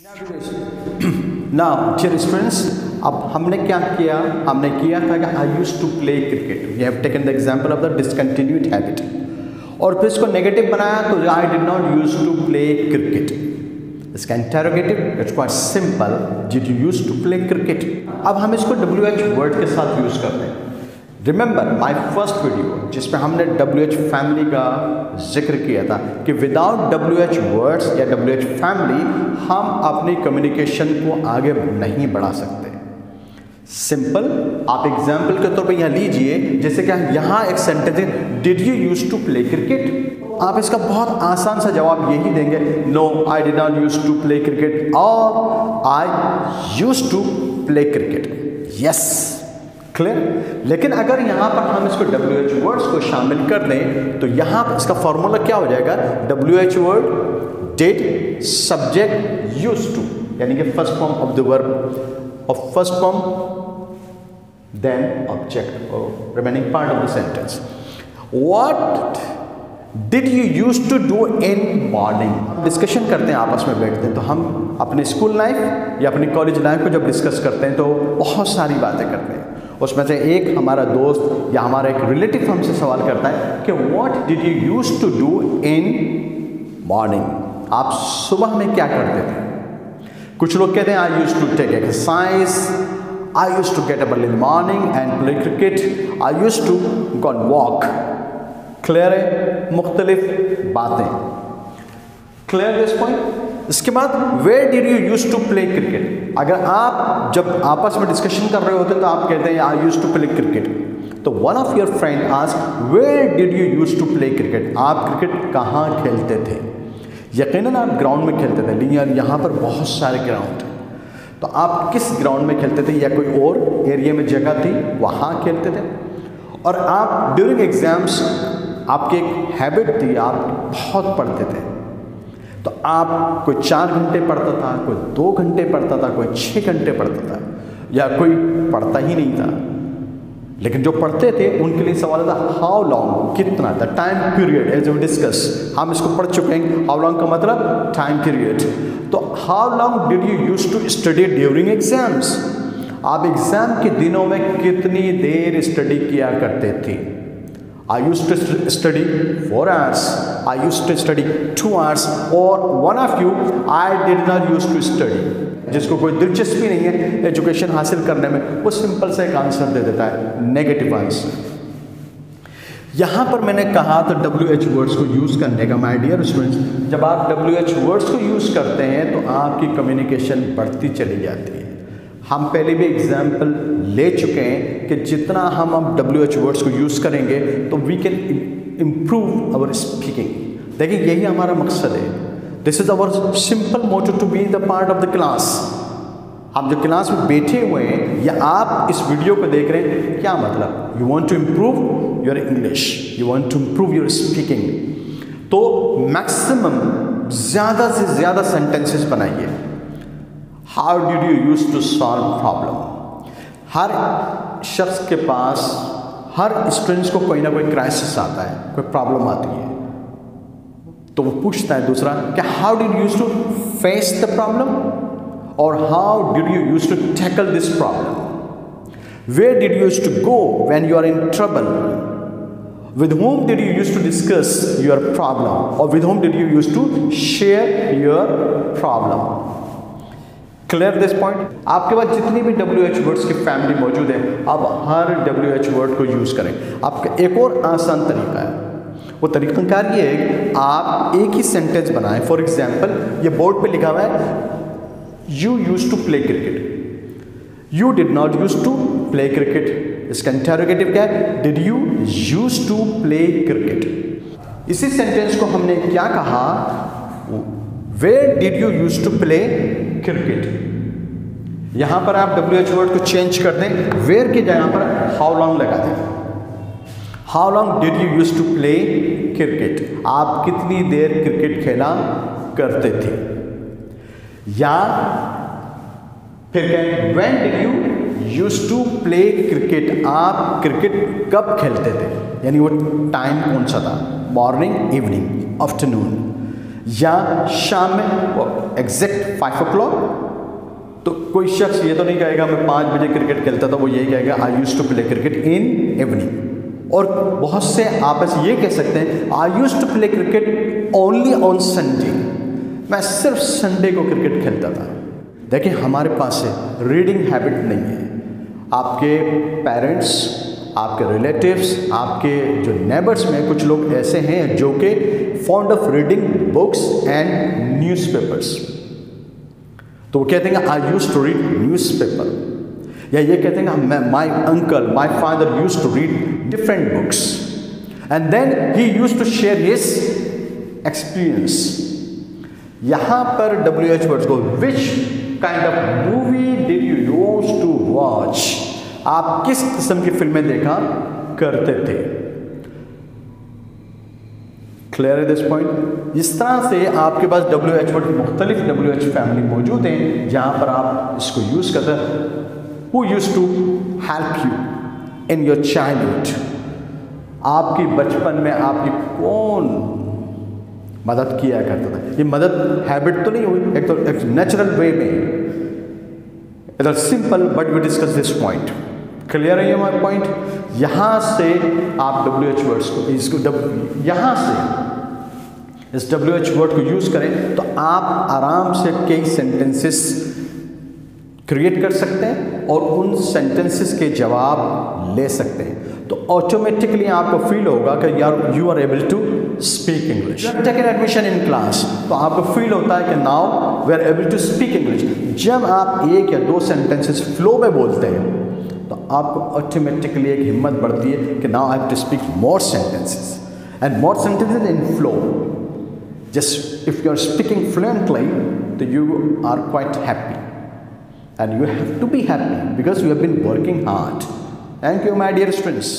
Now, dear students, अब हमने क्या किया? हमने किया था कि I used to play cricket. We have taken the example of the discontinued habit. और फिर इसको नेगेटिव बनाया तो I did not used to play cricket. इसका interrogative it's quite simple, did you use to play cricket. अब हम इसको WH word के साथ यूज करते हैं। रिमेंबर माय फर्स्ट वीडियो जिसमें हमने WH फैमिली का जिक्र किया था कि विदाउट WH वर्ड्स या WH फैमिली हम अपनी कम्युनिकेशन को आगे नहीं बढ़ा सकते। सिंपल, आप एग्जाम्पल के तौर पे यहाँ लीजिए, जैसे कि यहाँ एक सेंटेंस है, did you use to play cricket. आप इसका बहुत आसान सा जवाब यही देंगे, no I did not use to play cricket और I use to play cricket. Yes, clear. लेकिन अगर यहाँ पर हम इसको WH वर्ड्स को शामिल कर दें तो यहाँ पर इसका फॉर्मूला क्या हो जाएगा? WH word did subject use to, यानी कि first form of the verb और first form then object or remaining part of the sentence. What did you used to do in morning? Discussion करते हैं, आपस में बैठते हैं, तो हम अपने स्कूल लाइफ या अपनी कॉलेज लाइफ को जब डिस्कस करते हैं तो बहुत सारी बातें करते हैं। उसमें से एक हमारा दोस्त या हमारा एक रिलेटिव हमसे सवाल करता है कि What did you used to do in morning? आप सुबह में क्या करते थे? कुछ लोग कहते हैं I used to take exercise, I used to get up early in the morning and play cricket. I used to go on walk. Clear है? मुख्तलिफ बातें। Clear this point? इसके बाद Where did you used to play cricket? अगर आप जब आपस में डिस्कशन कर रहे होते हैं तो आप कहते हैं I used to play cricket. तो one of your friend asked Where did you used to play cricket? आप क्रिकेट कहाँ खेलते थे? यकीनन आप ग्राउंड में खेलते थे, लेकिन यहाँ पर बहुत सारे ग्राउंड, तो आप किस ग्राउंड में खेलते थे या कोई और एरिया में जगह थी वहाँ खेलते थे? और आप ड्यूरिंग एग्जाम्स आपकी एक हैबिट थी, आप बहुत पढ़ते थे, तो आप कोई 4 घंटे पढ़ता था, कोई 2 घंटे पढ़ता था, कोई 6 घंटे पढ़ता था, या कोई पढ़ता ही नहीं था। लेकिन जो पढ़ते थे उनके लिए सवाल था हाउ लॉन्ग, कितना, the time period as we discuss, हम इसको पढ़ चुके हैं। हाउ लॉन्ग का मतलब टाइम पीरियड। तो how long did you use to study during exams? आप एग्जाम के दिनों में कितनी देर स्टडी किया करते थे? I use to study 4 hours, I use to study 2 hours, और one of you I did not use to study. जिसको कोई दिलचस्पी नहीं है एजुकेशन हासिल करने में, वो सिंपल से एक आंसर दे देता है, नेगेटिव आंसर। यहाँ पर मैंने कहा तो WH वर्ड्स को यूज़ करने का। माय डियर स्टूडेंट्स, जब आप WH वर्ड्स को यूज़ करते हैं तो आपकी कम्युनिकेशन बढ़ती चली जाती है। हम पहले भी एग्जाम्पल ले चुके हैं कि जितना हम अब WH वर्ड्स को यूज़ करेंगे तो we can improve our speaking. देखिए, यही हमारा मकसद है। This is our simple motto to be the part of the class. आप जो क्लास में बैठे हुए हैं या आप इस वीडियो को देख रहे हैं, क्या मतलब? You want to improve your English, you want to improve your speaking. तो मैक्सिमम ज़्यादा से ज़्यादा सेंटेंसेस बनाइए। How did you use to solve problem? हर शख्स के पास, हर स्टूडेंट्स को कोई ना कोई क्राइसिस आता है, कोई प्रॉब्लम आती है, तो वो पूछता है दूसरा कि how did you use to face the problem, or how did you used to tackle this problem? Where did you used to go when you are in trouble? With whom did you used to discuss your problem, or with whom did you used to share your problem? Clear this point? आपके पास जितनी भी WH words की family मौजूद है, अब हर WH word को use करें। आपका एक और आसान तरीका है, वो तरीक़ाकार ये है कि आप एक ही सेंटेंस बनाएं। फॉर एग्जाम्पल, ये बोर्ड पे लिखा हुआ है You used to play cricket. You did not used to play cricket. इसका इंटेरोगेटिव क्या है? Did you used to play cricket? इसी सेंटेंस को हमने क्या कहा? Where did you used to play cricket? यहाँ पर आप WH वर्ड को चेंज कर दें, where की जगह पर how long लगा दें। How long did you used to play cricket? आप कितनी देर क्रिकेट खेला करते थे? या फिर कहें when did you use to play cricket? आप क्रिकेट कब खेलते थे, यानी वो टाइम कौन सा था? Morning, evening, afternoon. या शाम में एग्जैक्ट 5 o'clock। तो कोई शख्स ये तो नहीं कहेगा मैं 5 बजे क्रिकेट खेलता था, वो यही कहेगा I used to play cricket in evening. और बहुत से आप ऐसे ये कह सकते हैं I used to play cricket only on Sunday, मैं सिर्फ संडे को क्रिकेट खेलता था। देखिए हमारे पास है रीडिंग हैबिट नहीं है। आपके पेरेंट्स, आपके रिलेटिव्स, आपके जो नेबर्स में कुछ लोग ऐसे हैं जो कि fond of reading books and newspapers. तो वो कहते हैं I used to read newspaper, या ये कहते हैं my uncle, my father used to read different books and then he used to share his experience. यहां पर WH वर्ड्स को which kind of movie did you used to watch, आप किस किस्म की फिल्में देखा करते थे। क्लियर है दिस पॉइंट। इस तरह से आपके पास WH वर्ड मुख्तलिफ WH फैमिली मौजूद हैं जहां पर आप इसको यूज करते हैं। Who used to help you in your childhood, आपकी बचपन में आपकी कौन मदद किया करता था। ये मदद हैबिट तो नहीं हुई, एक तो एक नेचुरल वे में, इधर simple but we discuss this point. Clear है ये हमारा पॉइंट। यहां से आप WH वर्ड्स को इसको यहां से इस WH वर्ड को यूज करें तो आप आराम से कई सेंटेंसेस क्रिएट कर सकते हैं और उन सेंटेंसेस के जवाब ले सकते हैं। तो ऑटोमेटिकली आपको फील होगा कि यार you are able to speak English. Taken admission in class तो आपको फील होता है कि now we are able to speak English. जब आप 1 या 2 सेंटेंसेस फ्लो में बोलते हैं तो आपको ऑटोमेटिकली एक हिम्मत बढ़ती है कि now I have to speak more sentences and more sentences in flow. Just if you are speaking fluently तो you are quite happy and you have to be happy because you have been working hard. Thank you, my dear students.